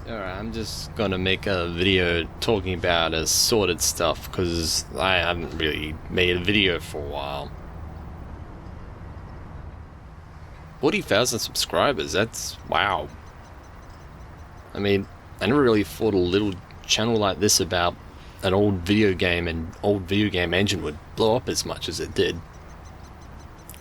Alright, I'm just gonna make a video talking about assorted stuff because I haven't really made a video for a while. 40,000 subscribers, that's wow. I mean, I never really thought a little channel like this about an old video game and old video game engine would blow up as much as it did.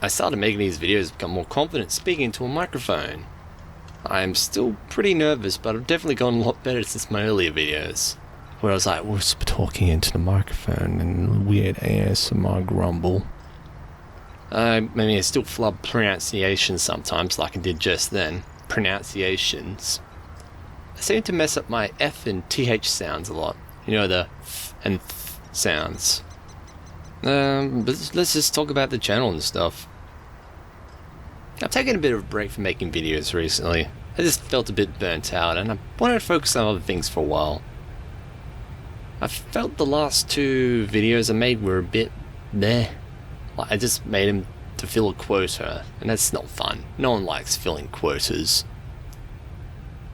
I started making these videos to become more confident speaking to a microphone. I'm still pretty nervous, but I've definitely gotten a lot better since my earlier videos, where I was like whisper talking into the microphone and weird ASMR grumble. I mean, I still flub pronunciations sometimes, like I did just then. Pronunciations. I seem to mess up my F and TH sounds a lot. You know, the F and Th sounds. But let's just talk about the channel and stuff. I've taken a bit of a break from making videos recently. I just felt a bit burnt out and I wanted to focus on other things for a while. I felt the last two videos I made were a bit meh. Like, I just made them to fill a quota, and that's not fun. No one likes filling quotas.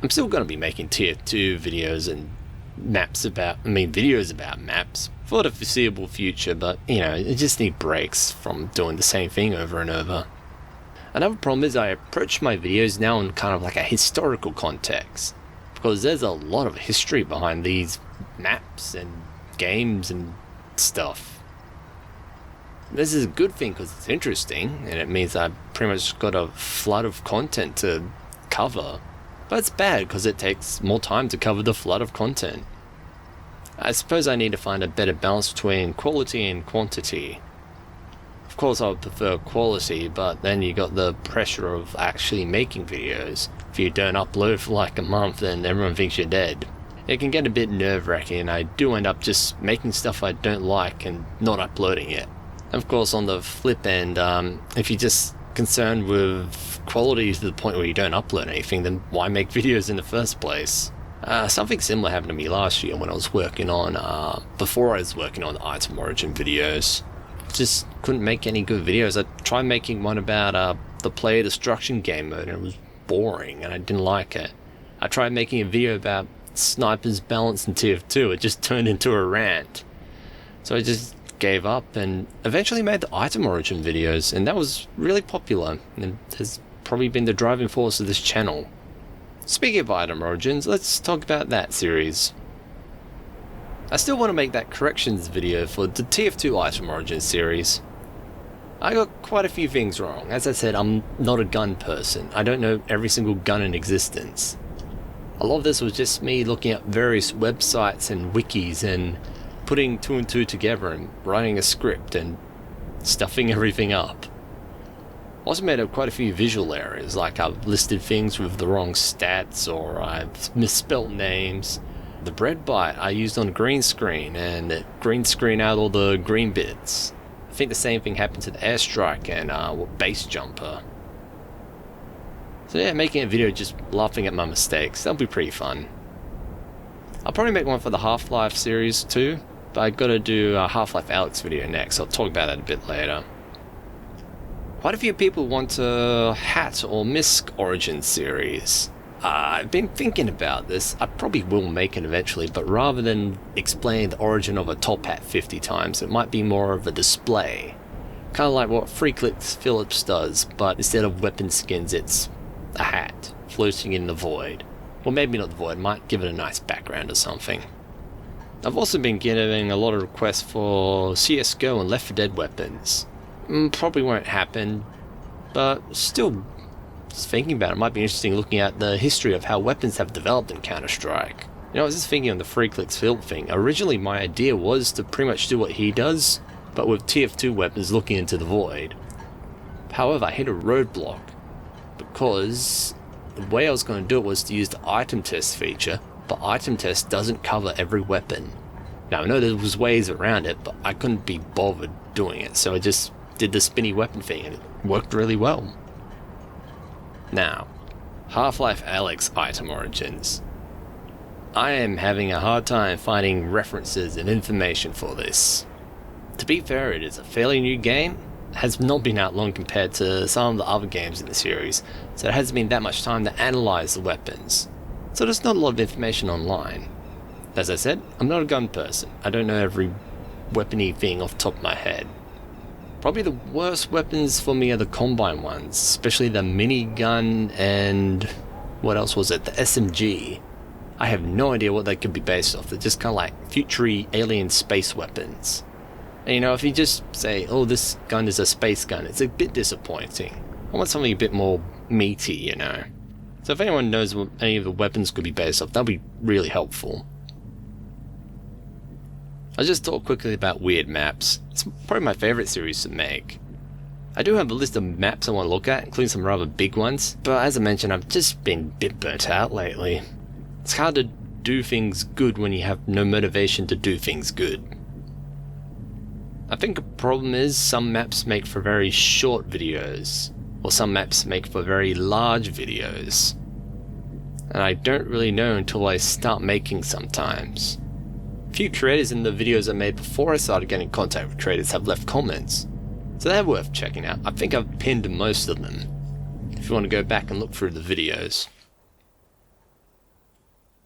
I'm still going to be making tier 2 videos and videos about maps for the foreseeable future, but you know, I just need breaks from doing the same thing over and over. Another problem is I approach my videos now in kind of like a historical context, because there's a lot of history behind these maps and games and stuff. This is a good thing because it's interesting, and it means I've pretty much got a flood of content to cover. But it's bad because it takes more time to cover the flood of content. I suppose I need to find a better balance between quality and quantity. Of course I would prefer quality, but then you got the pressure of actually making videos. If you don't upload for like a month, then everyone thinks you're dead. It can get a bit nerve-wracking, and I do end up just making stuff I don't like and not uploading it. Of course, on the flip end, if you're just concerned with quality to the point where you don't upload anything, then why make videos in the first place? Something similar happened to me last year when I was working on, before I was working on the item origin videos. Just couldn't make any good videos. I tried making one about the player destruction game mode, and it was boring and I didn't like it. I tried making a video about snipers balance in tier 2, it just turned into a rant. So I just gave up and eventually made the item origin videos, and that was really popular and has probably been the driving force of this channel. Speaking of item origins, let's talk about that series. I still want to make that corrections video for the TF2 item origin series. I got quite a few things wrong. As I said, I'm not a gun person. I don't know every single gun in existence. A lot of this was just me looking at various websites and wikis and putting two and two together and writing a script and stuffing everything up. Also made up quite a few visual errors, like I've listed things with the wrong stats or I've misspelt names. The bread bite I used on green screen and it green screen out all the green bits. I think the same thing happened to the airstrike and base jumper. So yeah, making a video just laughing at my mistakes, that'll be pretty fun. I'll probably make one for the Half-Life series too, but I gotta do a Half-Life Alyx video next. I'll talk about that a bit later. Quite a few people want a Hat or Misc origin series. I've been thinking about this. I probably will make it eventually, but rather than explain the origin of a top hat 50 times, it might be more of a display. Kind of like what Free Clicks Phillips does, but instead of weapon skins, it's a hat floating in the void. Well, maybe not the void, might give it a nice background or something. I've also been getting a lot of requests for CSGO and Left 4 Dead weapons. Probably won't happen, but still, just thinking about it might be interesting looking at the history of how weapons have developed in Counter-Strike. You know, I was just thinking on the Free Clicks Philip thing. Originally my idea was to pretty much do what he does, but with TF2 weapons looking into the void. However, I hit a roadblock, because the way I was going to do it was to use the item test feature, but item test doesn't cover every weapon. Now I know there was ways around it, but I couldn't be bothered doing it, so I just did the spinny weapon thing and it worked really well. Now, Half-Life Alyx item origins. I am having a hard time finding references and information for this. To be fair, it is a fairly new game, has not been out long compared to some of the other games in the series, so it hasn't been that much time to analyze the weapons. so there's not a lot of information online. As I said, I'm not a gun person. I don't know every weapony thing off the top of my head. Probably the worst weapons for me are the combine ones, especially the minigun and what else was it? The SMG. I have no idea what they could be based off. They're just kind of like future alien space weapons. And you know, if you just say, oh, this gun is a space gun, it's a bit disappointing. I want something a bit more meaty, you know. So if anyone knows what any of the weapons could be based off, that'd be really helpful. I'll just talk quickly about weird maps. It's probably my favourite series to make. I do have a list of maps I want to look at, including some rather big ones, but as I mentioned, I've just been a bit burnt out lately. It's hard to do things good when you have no motivation to do things good. I think a problem is some maps make for very short videos, or some maps make for very large videos. And I don't really know until I start making sometimes. Few creators in the videos I made before I started getting in contact with creators have left comments, so they're worth checking out. I think I've pinned most of them, if you want to go back and look through the videos.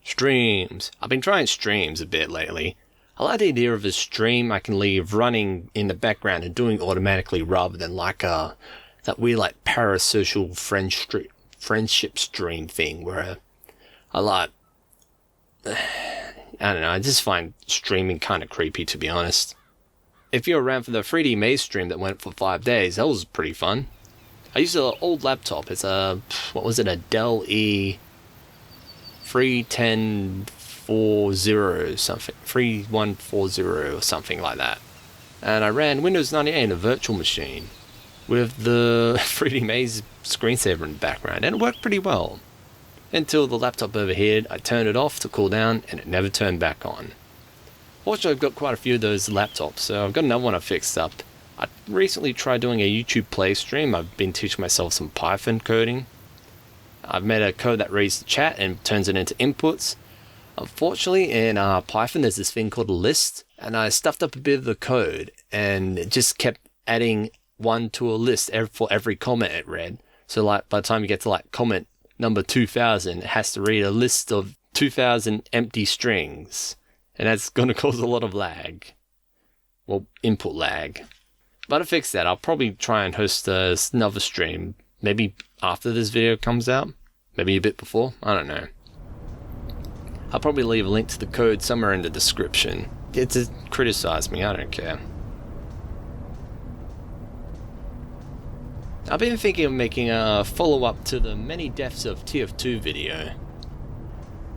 Streams. I've been trying streams a bit lately. I like the idea of a stream I can leave running in the background and doing automatically rather than like that weird like parasocial friendship stream thing where I like... I don't know, I just find streaming kind of creepy, to be honest. If you're around for the 3D Maze stream that went for 5 days, that was pretty fun. I used an old laptop. It's a Dell E 3140 something, 3140 or something like that. And I ran Windows 98 in a virtual machine with the 3D Maze screensaver in the background, and it worked pretty well. Until the laptop overheated, I turned it off to cool down, and it never turned back on. Fortunately, I've got quite a few of those laptops, so I've got another one I fixed up. I recently tried doing a YouTube play stream. I've been teaching myself some Python coding. I've made a code that reads the chat and turns it into inputs. Unfortunately, in Python, there's this thing called a list, and I stuffed up a bit of the code, and it just kept adding one to a list for every comment it read. So like by the time you get to like comment number 2000, it has to read a list of 2000 empty strings, and that's going to cause a lot of lag. Well, input lag. But to fix that, I'll probably try and host another stream, maybe after this video comes out, maybe a bit before, I don't know. I'll probably leave a link to the code somewhere in the description. Get to criticize me, I don't care. I've been thinking of making a follow-up to the Many Deaths of TF2 video.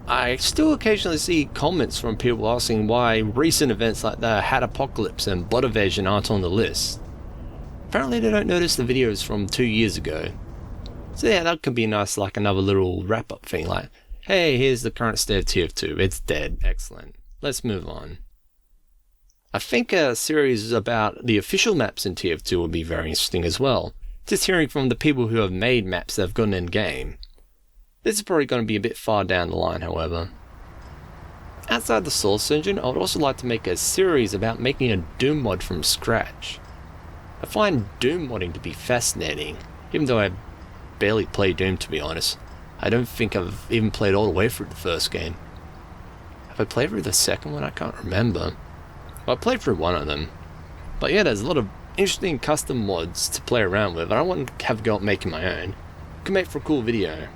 I still occasionally see comments from people asking why recent events like the Hat Apocalypse and Blood Evasion aren't on the list. Apparently they don't notice the videos from 2 years ago. So yeah, that could be nice, like another little wrap-up thing, like, hey, here's the current state of TF2, it's dead, excellent, let's move on. I think a series about the official maps in TF2 would be very interesting as well. Just hearing from the people who have made maps that have gone in-game. This is probably going to be a bit far down the line, however. Outside the Source Engine, I would also like to make a series about making a Doom mod from scratch. I find Doom modding to be fascinating, even though I barely play Doom, to be honest. I don't think I've even played all the way through the first game. Have I played through the second one? I can't remember. Well, I played through one of them. But yeah, there's a lot of interesting custom mods to play around with. I don't want to have a go at making my own. Could make for a cool video.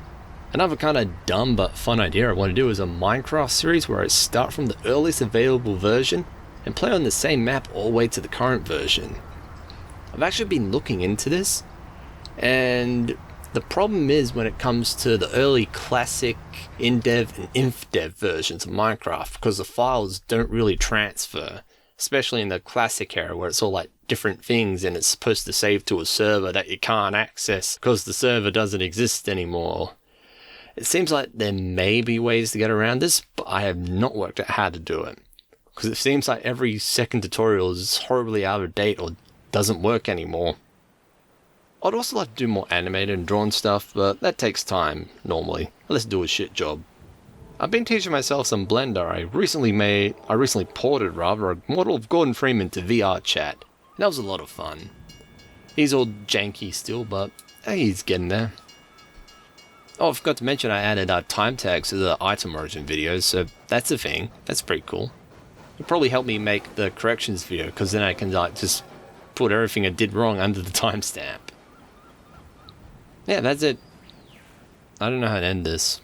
Another kind of dumb but fun idea I want to do is a Minecraft series where I start from the earliest available version and play on the same map all the way to the current version. I've actually been looking into this, and the problem is when it comes to the early classic in-dev and inf-dev versions of Minecraft, because the files don't really transfer, especially in the classic era where it's all like different things and it's supposed to save to a server that you can't access because the server doesn't exist anymore. It seems like there may be ways to get around this, but I have not worked out how to do it, because it seems like every second tutorial is horribly out of date or doesn't work anymore. I'd also like to do more animated and drawn stuff, but that takes time, normally. Let's do a shit job. I've been teaching myself some Blender. I recently ported a model of Gordon Freeman to VR chat. And that was a lot of fun. He's all janky still, but he's getting there. Oh, I forgot to mention I added time tags to the item origin videos, so that's a thing. That's pretty cool. It'll probably help me make the corrections video, because then I can like just put everything I did wrong under the timestamp. Yeah, that's it. I don't know how to end this.